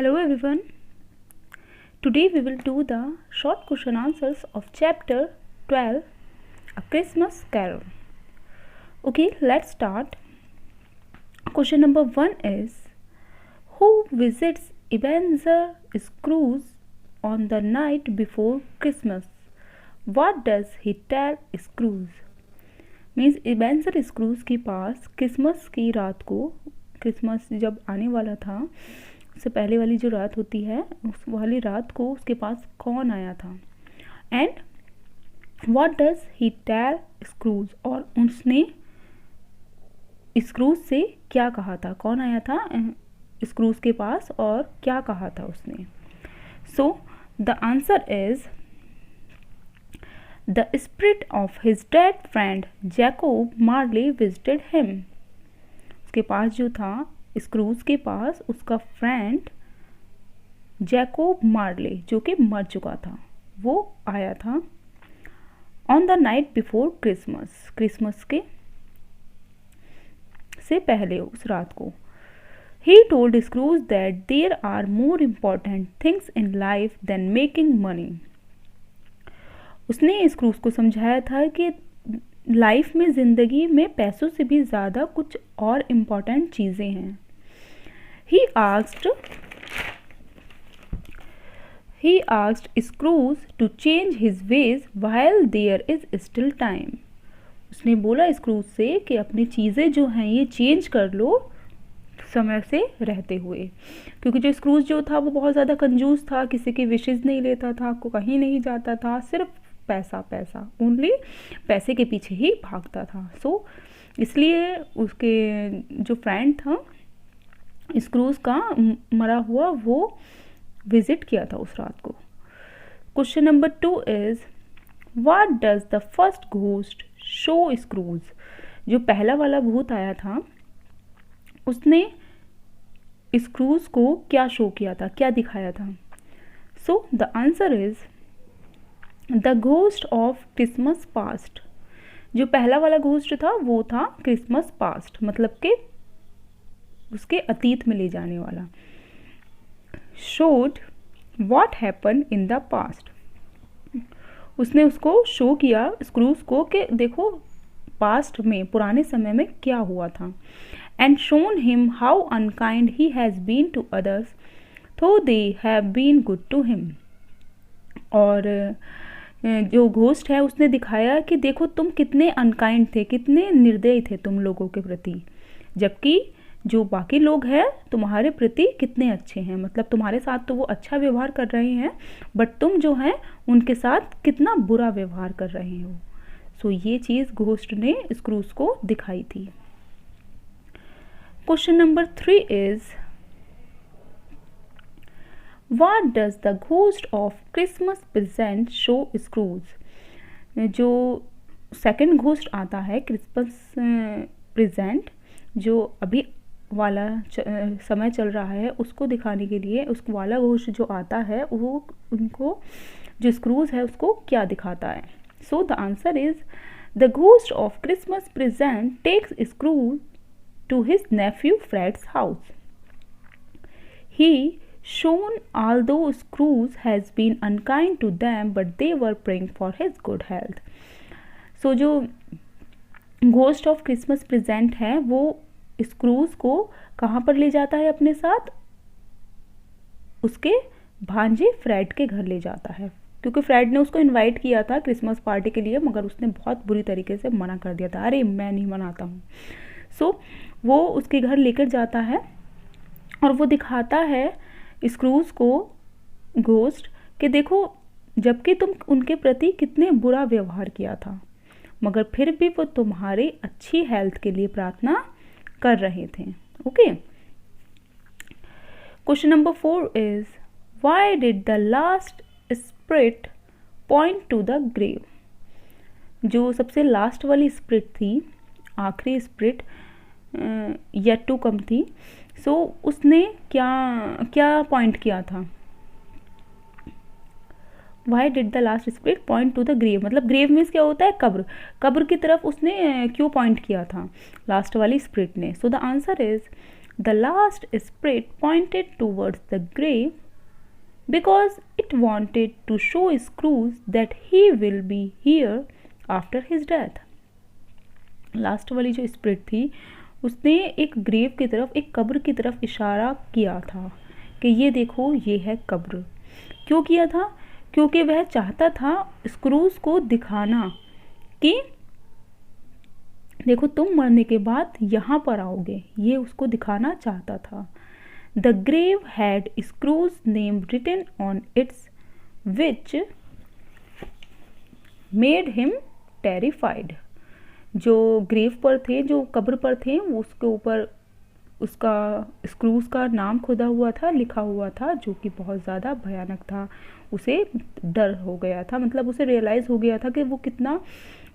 Hello everyone. Today we will do the short question answers of chapter 12, A Christmas Carol. Okay, let's start. Question number 1 is, who visits Ebenezer Scrooge on the night before Christmas? What does he tell Scrooge? Means Ebenezer Scrooge के पास Christmas की रात को, Christmas जब आने वाला था उससे पहले वाली जो रात होती है उस वाली रात को उसके पास कौन आया था, and what does he tell Scrooge, और उसने स्क्रूज से क्या कहा था, कौन आया था स्क्रूज के पास और क्या कहा था उसने. सो the answer is The spirit of his dead friend Jacob Marley visited him. उसके पास जो था स्क्रूज के पास उसका फ्रेंड जैकोब मार्ले जो कि मर चुका था वो आया था on the night before Christmas, Christmas के से पहले उस रात को. He told Scrooge that there are more important things in life than making money. उसने स्क्रूज को समझाया था कि लाइफ में, ज़िंदगी में पैसों से भी ज़्यादा कुछ और इम्पॉर्टेंट चीज़ें हैं. He asked Scrooge to change his ways while there is still time. उसने बोला स्क्रूज से कि अपनी चीज़ें जो हैं ये चेंज कर लो समय से रहते हुए, क्योंकि जो स्क्रूज जो था वो बहुत ज़्यादा कंजूस था, किसी की विशेज़ नहीं लेता था, को कहीं नहीं जाता था, सिर्फ पैसा पैसा, ओनली पैसे के पीछे ही भागता था. सो इसलिए उसके जो फ्रेंड था स्क्रूज का मरा हुआ वो विजिट किया था उस रात को. Question number 2 is, what does the first ghost show Scrooge. जो पहला वाला भूत आया था उसने स्क्रूज को क्या शो किया था, क्या दिखाया था. सो the answer is the ghost of Christmas past. जो पहला वाला घोस्ट था वो था क्रिसमस पास्ट, मतलब कि उसके अतीत में ले जाने वाला. Showed what happen in the past. उसने उसको शो किया स्क्रूज को कि देखो पास्ट में, पुराने समय में क्या हुआ था. And shown him how unkind he has been to others though they have been good to him. और जो घोस्ट है उसने दिखाया कि देखो तुम कितने अनकाइंड थे, कितने निर्दयी थे तुम लोगों के प्रति, जबकि जो बाकी लोग हैं तुम्हारे प्रति कितने अच्छे हैं, मतलब तुम्हारे साथ तो वो अच्छा व्यवहार कर रहे हैं बट तुम जो हैं उनके साथ कितना बुरा व्यवहार कर रहे हो. सो ये चीज़ घोस्ट ने स्क्रूज को दिखाई थी. Question number 3 is, What does the ghost of Christmas present show Scrooge. जो सेकंड घोस्ट आता है क्रिसमस प्रेजेंट जो अभी वाला समय चल रहा है उसको दिखाने के लिए, उसको वाला घोस्ट जो आता है वो उनको जो स्क्रूज है उसको क्या दिखाता है. So the answer is the ghost of Christmas present takes Scrooge to his nephew Fred's house. He shown although Scrooge has been unkind to them but they were praying for his good health. So जो ghost of Christmas present है वो screws को कहाँ पर ले जाता है अपने साथ, उसके भांजे फ्रेड के घर ले जाता है, क्योंकि फ्रेड ने उसको इनवाइट किया था क्रिसमस पार्टी के लिए मगर उसने बहुत बुरी तरीके से मना कर दिया था, अरे मैं नहीं मनाता हूँ. सो वो उसके घर लेकर जाता है और वो दिखाता है स्क्रूज को घोस्ट कि देखो जबकि तुम उनके प्रति कितने बुरा व्यवहार किया था मगर फिर भी वो तुम्हारी अच्छी हेल्थ के लिए प्रार्थना कर रहे थे. Okay. Question number 4 is, why did the last spirit point to the grave. जो सबसे लास्ट वाली स्पिरिट थी, आखिरी स्पिरिट येट टू कम थी, सो उसने क्या क्या पॉइंट किया था. Why did the last spirit point to the grave, मतलब ग्रेव मीन्स क्या होता है, कब्र, कब्र की तरफ उसने क्यों पॉइंट किया था लास्ट वाली स्पिरिट ने. सो the answer is The last spirit pointed towards the grave because it wanted to show Scrooge that he will be here after his death. Last वाली जो स्पिरिट थी उसने एक ग्रेव की तरफ, एक कब्र की तरफ इशारा किया था कि ये देखो ये है कब्र। क्यों किया था? क्योंकि वह चाहता था स्क्रूज को दिखाना कि देखो तुम मरने के बाद यहाँ पर आओगे, ये उसको दिखाना चाहता था। The grave had Scrooge's name written on its, which made him terrified. जो ग्रेव पर थे, जो कब्र पर थे, उसके ऊपर उसका स्क्रूज का नाम खुदा हुआ था, लिखा हुआ था, जो कि बहुत ज़्यादा भयानक था। उसे डर हो गया था, मतलब उसे रियलाइज़ हो गया था कि वो कितना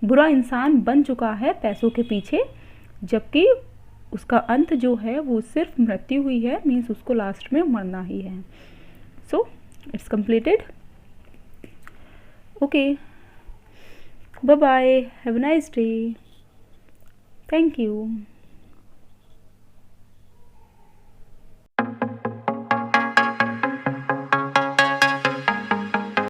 बुरा इंसान बन चुका है पैसों के पीछे, जबकि उसका अंत जो है वो सिर्फ मृत्यु हुई है, मीन्स उसको लास्ट में मरना ही है। So it's completed. Okay, bye bye, have a nice day, thank you.